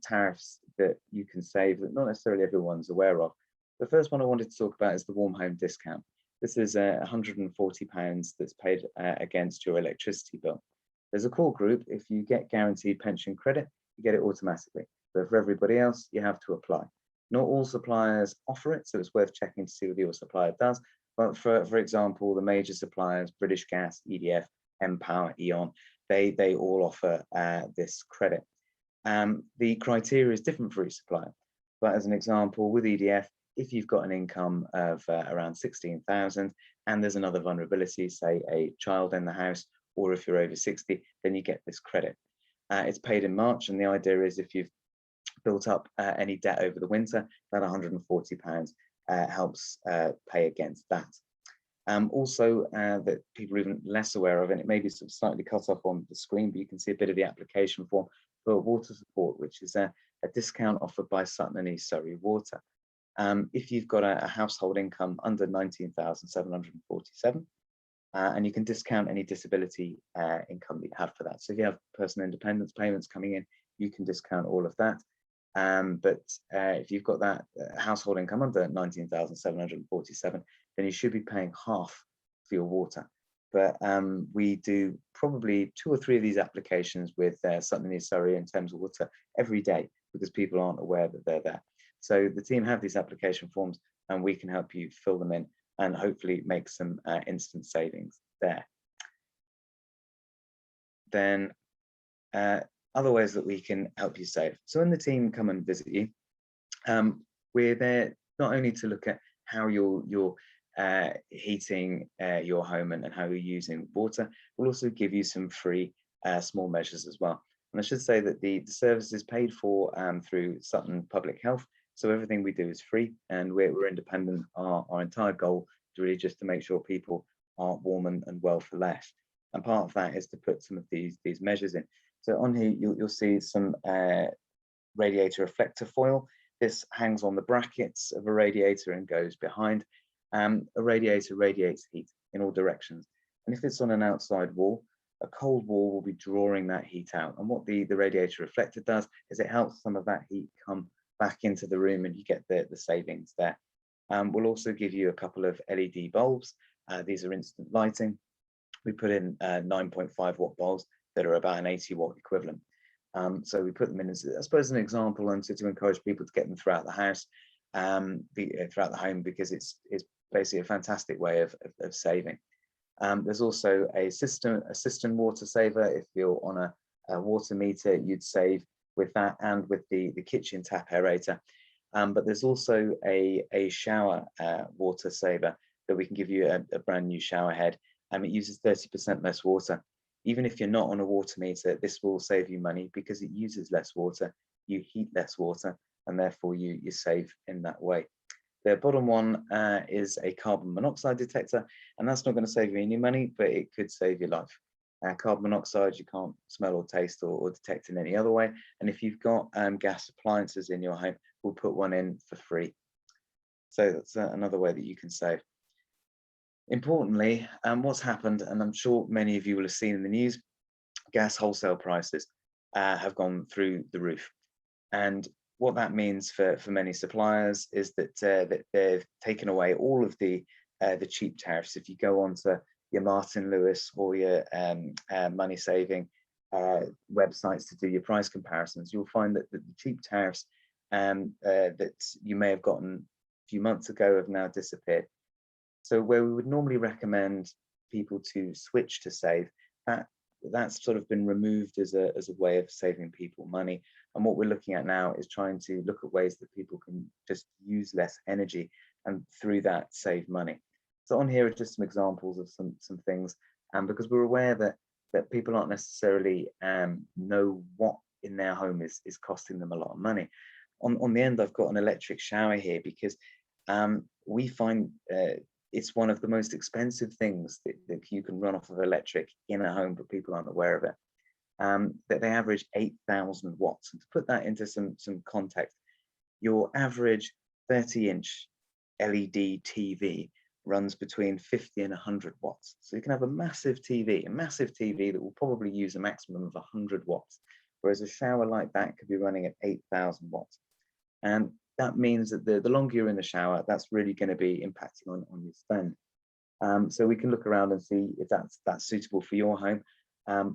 tariffs that you can save that not necessarily everyone's aware of. The first one I wanted to talk about is the warm home discount. This is £140 that's paid against your electricity bill. There's a core group. If you get guaranteed pension credit, you get it automatically. But for everybody else, you have to apply. Not all suppliers offer it, so it's worth checking to see what your supplier does. But for example, the major suppliers, British Gas, EDF, Empower, E.ON, they all offer this credit. The criteria is different for each supplier. But as an example, with EDF, if you've got an income of around 16,000 and there's another vulnerability, say a child in the house, or if you're over 60, then you get this credit. It's paid in March, and the idea is if you've built up any debt over the winter, that £140 helps pay against that. Also, that people are even less aware of, and it may be sort of slightly cut off on the screen, but you can see a bit of the application form for water support, which is a discount offered by Sutton and East Surrey Water. If you've got a household income under 19,747, and you can discount any disability income that you have for that. So if you have personal independence payments coming in, you can discount all of that. But if you've got that household income under 19,747, then you should be paying half for your water. But we do probably 2 or 3 of these applications with Sutton and East Surrey in Thames Water every day because people aren't aware that they're there. So the team have these application forms and we can help you fill them in and hopefully make some instant savings there. Then other ways that we can help you save. So when the team come and visit you, we're there not only to look at how you're heating your home and how you're using water, we'll also give you some free small measures as well. And I should say that the service is paid for through Sutton Public Health. So everything we do is free and we're independent. Our entire goal is really just to make sure people are warm and well for less. And part of that is to put some of these measures in. So on here, you'll see some radiator reflector foil. This hangs on the brackets of a radiator and goes behind. A radiator radiates heat in all directions. And if it's on an outside wall, a cold wall will be drawing that heat out. And what the radiator reflector does is it helps some of that heat come back into the room and you get the savings there. We'll also give you a couple of LED bulbs. These are instant lighting. We put in 9.5 watt bulbs that are about an 80 watt equivalent. So we put them in as, I suppose, an example and to encourage people to get them throughout the house, throughout the home, because it's basically a fantastic way of saving. There's also a cistern water saver. If you're on a water meter, you'd save with that and with the kitchen tap aerator. But there's also a shower water saver that we can give you a brand new shower head. It uses 30% less water. Even if you're not on a water meter, this will save you money because it uses less water, you heat less water, and therefore you save in that way. The bottom one is a carbon monoxide detector, and that's not going to save you any money, but it could save your life. Carbon monoxide you can't smell or taste or detect in any other way. And if you've got gas appliances in your home, we'll put one in for free. So that's another way that you can save. Importantly, what's happened, and I'm sure many of you will have seen in the news, gas wholesale prices have gone through the roof. And what that means for many suppliers is that that they've taken away all of the cheap tariffs. If you go onto your Martin Lewis or your money saving websites to do your price comparisons, you'll find that the cheap tariffs that you may have gotten a few months ago have now disappeared. So where we would normally recommend people to switch to save, that's sort of been removed as a way of saving people money. And what we're looking at now is trying to look at ways that people can just use less energy and through that save money. So on here are just some examples of some things, and because we're aware that people aren't necessarily know what in their home is costing them a lot of money. On the end, I've got an electric shower here because we find it's one of the most expensive things that you can run off of electric in a home, but people aren't aware of it. That they average 8,000 watts. And to put that into some context, your average 30-inch LED TV runs between 50 and 100 watts. So you can have a massive TV that will probably use a maximum of 100 watts, whereas a shower like that could be running at 8,000 watts. And that means that the longer you're in the shower, that's really going to be impacting on your spend. So we can look around and see if that's suitable for your home,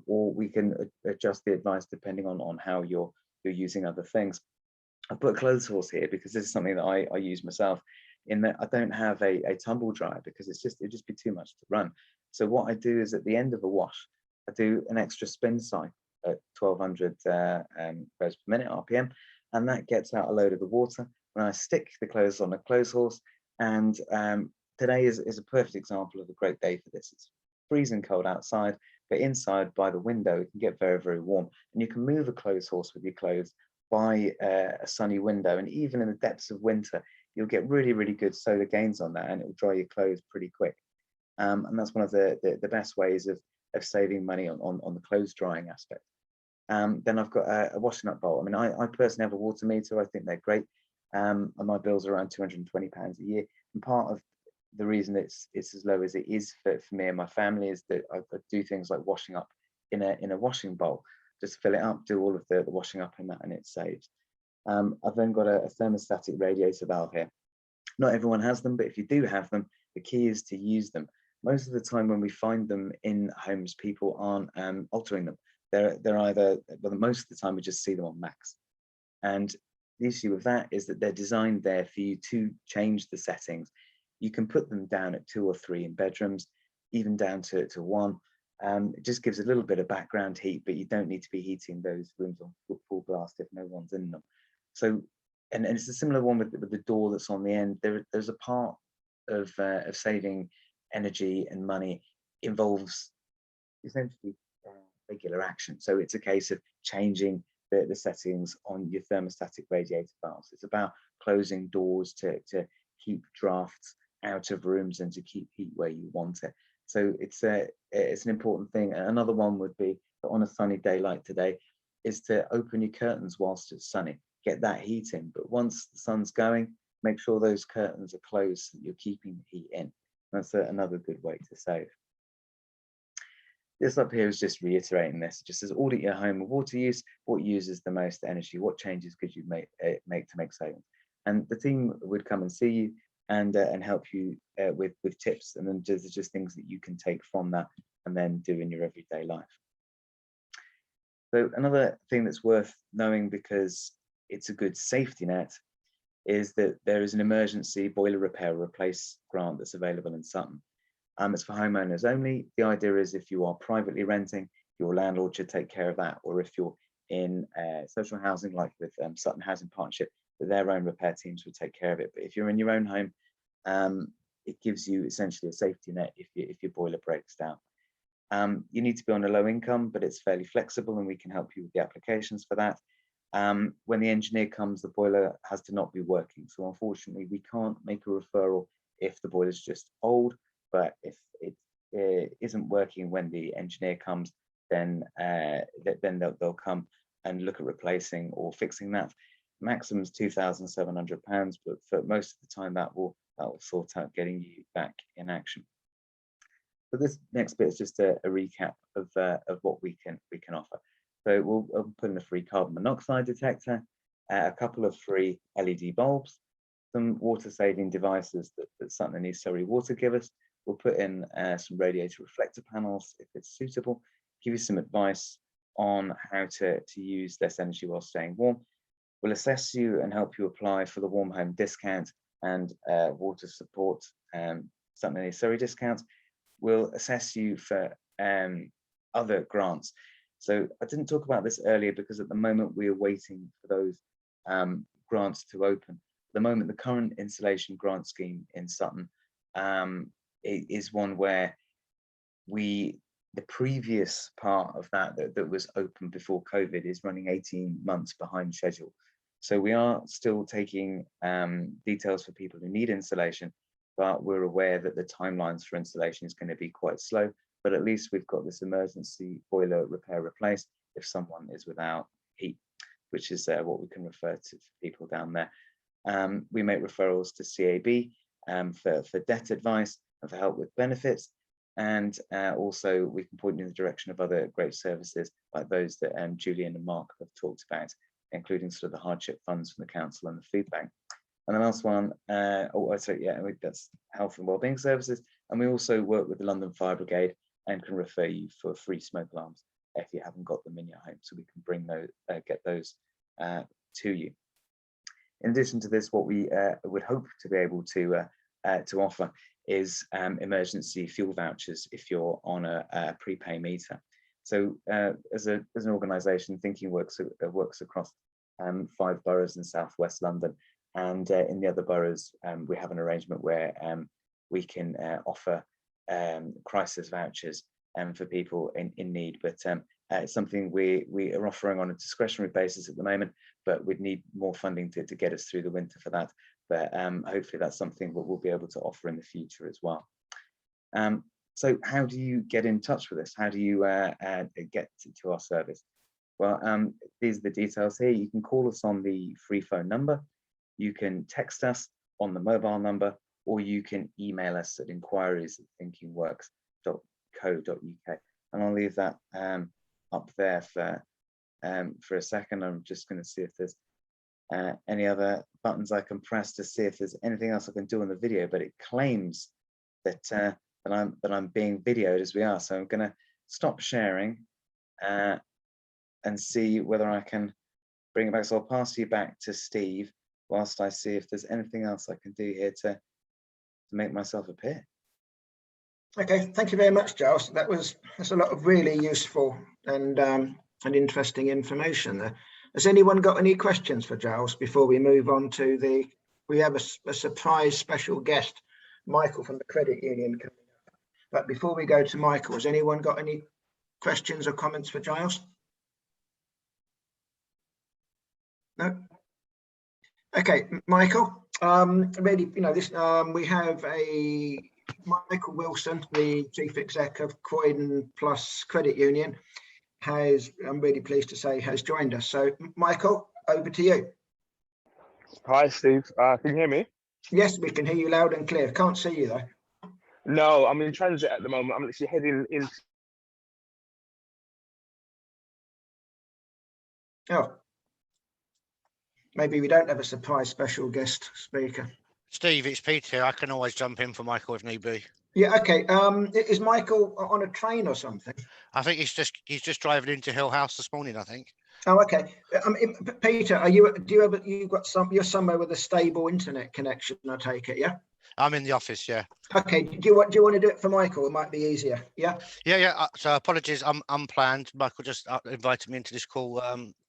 or we can adjust the advice depending on how you're using other things. I've put a clothes horse here because this is something that I use myself, in that I don't have a tumble dryer because it'd just be too much to run. So what I do is at the end of a wash, I do an extra spin cycle at 1200 rows per minute RPM, and that gets out a load of the water. And I stick the clothes on a clothes horse, and today is a perfect example of a great day for this. It's freezing cold outside, but inside by the window it can get very, very warm, and you can move a clothes horse with your clothes by a sunny window, and even in the depths of winter you'll get really, really good solar gains on that, and it will dry your clothes pretty quick. And that's one of the best ways of saving money on the clothes drying aspect. Then I've got a washing up bowl. I mean, I personally have a water meter. I think they're great. And my bills are around £220 a year. And part of the reason it's as low as it is for me and my family is that I do things like washing up in a washing bowl. Just fill it up, do all of the washing up in that, and it saves. I've then got a thermostatic radiator valve here. Not everyone has them, but if you do have them, the key is to use them. Most of the time when we find them in homes, people aren't altering them. They're either, well, most of the time we just see them on max. And the issue with that is that they're designed there for you to change the settings. You can put them down at 2 or 3 in bedrooms, even down to 1. It just gives a little bit of background heat, but you don't need to be heating those rooms on full blast if no one's in them. So, and it's a similar one with the door that's on the end. There's a part of saving energy and money involves essentially regular action. So it's a case of changing the settings on your thermostatic radiator valves. It's about closing doors to keep drafts out of rooms and to keep heat where you want it. So it's an important thing. Another one would be that on a sunny day like today is to open your curtains whilst it's sunny, get that heat in. But once the sun's going, make sure those curtains are closed so that you're keeping the heat in. That's another good way to save. This up here is just reiterating this. It just says audit your home water use. What uses the most energy? What changes could you make to make savings? And the team would come and see you and help you with tips. And then there's just things that you can take from that and then do in your everyday life. So another thing that's worth knowing, because it's a good safety net, is that there is an emergency boiler repair or replace grant that's available in Sutton. It's for homeowners only. The idea is if you are privately renting, your landlord should take care of that, or if you're in social housing, like with Sutton Housing Partnership, their own repair teams would take care of it. But if you're in your own home, it gives you essentially a safety net if your boiler breaks down. You need to be on a low income, but it's fairly flexible and we can help you with the applications for that. When the engineer comes, the boiler has to not be working. So unfortunately, we can't make a referral if the boiler is just old, but if it isn't working when the engineer comes, then they'll come and look at replacing or fixing that. Maximum is £2,700, but for most of the time that will sort out getting you back in action. So this next bit is just a recap of what we can offer. So we'll put in a free carbon monoxide detector. a couple of free LED bulbs, some water saving devices that Sutton and East Surrey Water give us. We'll put in some radiator reflector panels if it's suitable, give you some advice on how to use less energy while staying warm. We'll assess you and help you apply for the warm home discount and water support Sutton and East Surrey discounts. We'll assess you for other grants. So I didn't talk about this earlier because at the moment we are waiting for those grants to open. At the moment, the current insulation grant scheme in Sutton is one where the previous part of that was open before COVID is running 18 months behind schedule. So we are still taking details for people who need insulation, but we're aware that the timelines for installation is going to be quite slow. But at least we've got this emergency boiler repair replace if someone is without heat, which is what we can refer to for people down there. We make referrals to CAB for debt advice and for help with benefits. And also we can point you in the direction of other great services like those that Julian and Mark have talked about, including sort of the hardship funds from the council and the food bank. And the last one, that's health and wellbeing services. And we also work with the London Fire Brigade and can refer you for free smoke alarms if you haven't got them in your home, so we can bring those, get those to you. In addition to this, what we would hope to be able to offer is emergency fuel vouchers if you're on a prepay meter. So as an organisation, Thinking works across 5 boroughs in southwest London, and in the other boroughs we have an arrangement where we can offer crisis vouchers for people in need. But it's something we are offering on a discretionary basis at the moment, but we'd need more funding to get us through the winter for that. But hopefully that's something that we'll be able to offer in the future as well. So how do you get in touch with us? How do you get to our service? Well, these are the details here. You can call us on the free phone number, you can text us on the mobile number, or you can email us at inquiries@thinkingworks.co.uk. And I'll leave that up there for a second. I'm just going to see if there's any other buttons I can press to see if there's anything else I can do in the video, but it claims that I'm being videoed as we are. So I'm going to stop sharing and see whether I can bring it back. So I'll pass you back to Steve whilst I see if there's anything else I can do here to make myself appear. Okay, thank you very much, Giles. That's a lot of really useful and interesting information there. Has anyone got any questions for Giles before we move on to we have a surprise special guest, Michael from the credit union coming up. But before we go to Michael, has anyone got any questions or comments for Giles? No? Okay, Michael, really, this we have Michael Wilson, the Chief Exec of Croydon Plus Credit Union, I'm really pleased to say, has joined us. So, Michael, over to you. Hi, Steve. Can you hear me? Yes, we can hear you loud and clear. Can't see you, though. No, I'm in transit at the moment. I'm actually heading in. Oh. Maybe we don't have a surprise special guest speaker. Steve, it's Peter. I can always jump in for Michael if need be. Yeah, okay. Is Michael on a train or something? I think he's just driving into Hill House this morning, I think. Oh, okay. Peter, you're somewhere with a stable internet connection, I take it, yeah? I'm in the office, yeah. Okay. Do you want to do it for Michael? It might be easier. Yeah. Yeah. So apologies, I'm unplanned. Michael just invited me into this call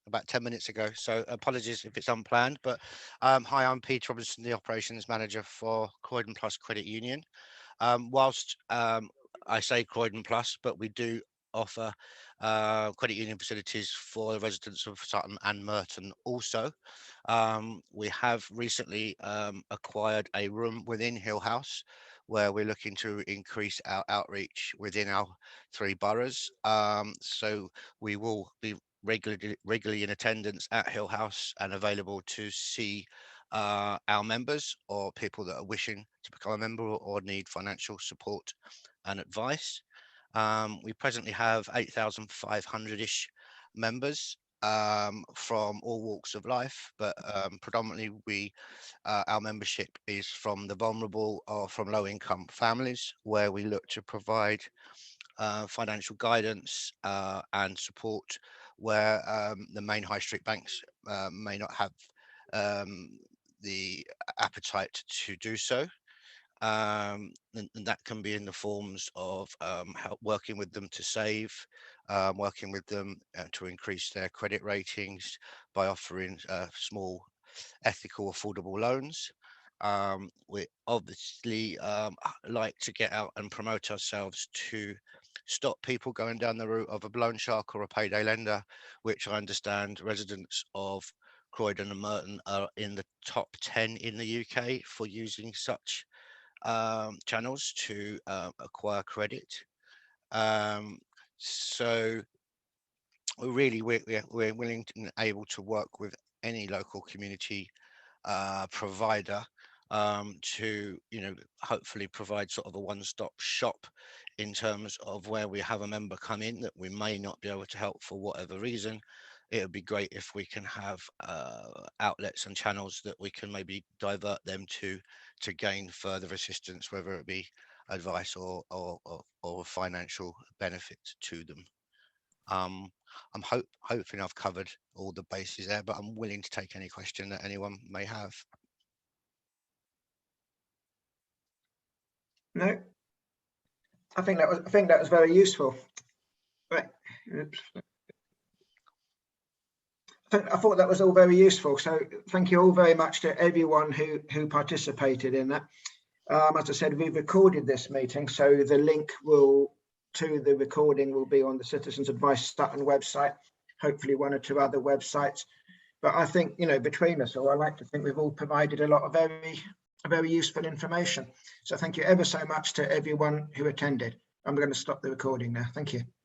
about 10 minutes ago, so apologies if it's unplanned. But hi, I'm Peter Robinson, the operations manager for Croydon Plus Credit Union. Whilst I say Croydon Plus, but we do offer credit union facilities for the residents of Sutton and Merton also. We have recently acquired a room within Hill House where we're looking to increase our outreach within our 3 boroughs. So we will be regularly in attendance at Hill House and available to see our members or people that are wishing to become a member or need financial support and advice. We presently have 8,500-ish members, from all walks of life, but predominantly our membership is from the vulnerable or from low-income families, where we look to provide financial guidance and support where the main high street banks may not have the appetite to do so. And that can be in the forms of working with them to save, working with them to increase their credit ratings by offering small, ethical, affordable loans. We obviously like to get out and promote ourselves to stop people going down the route of a loan shark or a payday lender, which I understand residents of Croydon and Merton are in the top 10 in the UK for using such channels to acquire credit. So we're willing and able to work with any local community provider to hopefully provide sort of a one-stop shop in terms of where we have a member come in that we may not be able to help for whatever reason. It would be great if we can have outlets and channels that we can maybe divert them to gain further assistance, whether it be advice or financial benefit to them. I'm hoping I've covered all the bases there, but I'm willing to take any question that anyone may have. No, I think that was very useful. Right. Oops. I thought that was all very useful. So thank you all very much to everyone who participated in that. As I said, we've recorded this meeting, so the link to the recording will be on the Citizens Advice Sutton website, hopefully one or two other websites. But I think, between us all, I like to think we've all provided a lot of very useful information. So thank you ever so much to everyone who attended. I'm going to stop the recording now. Thank you.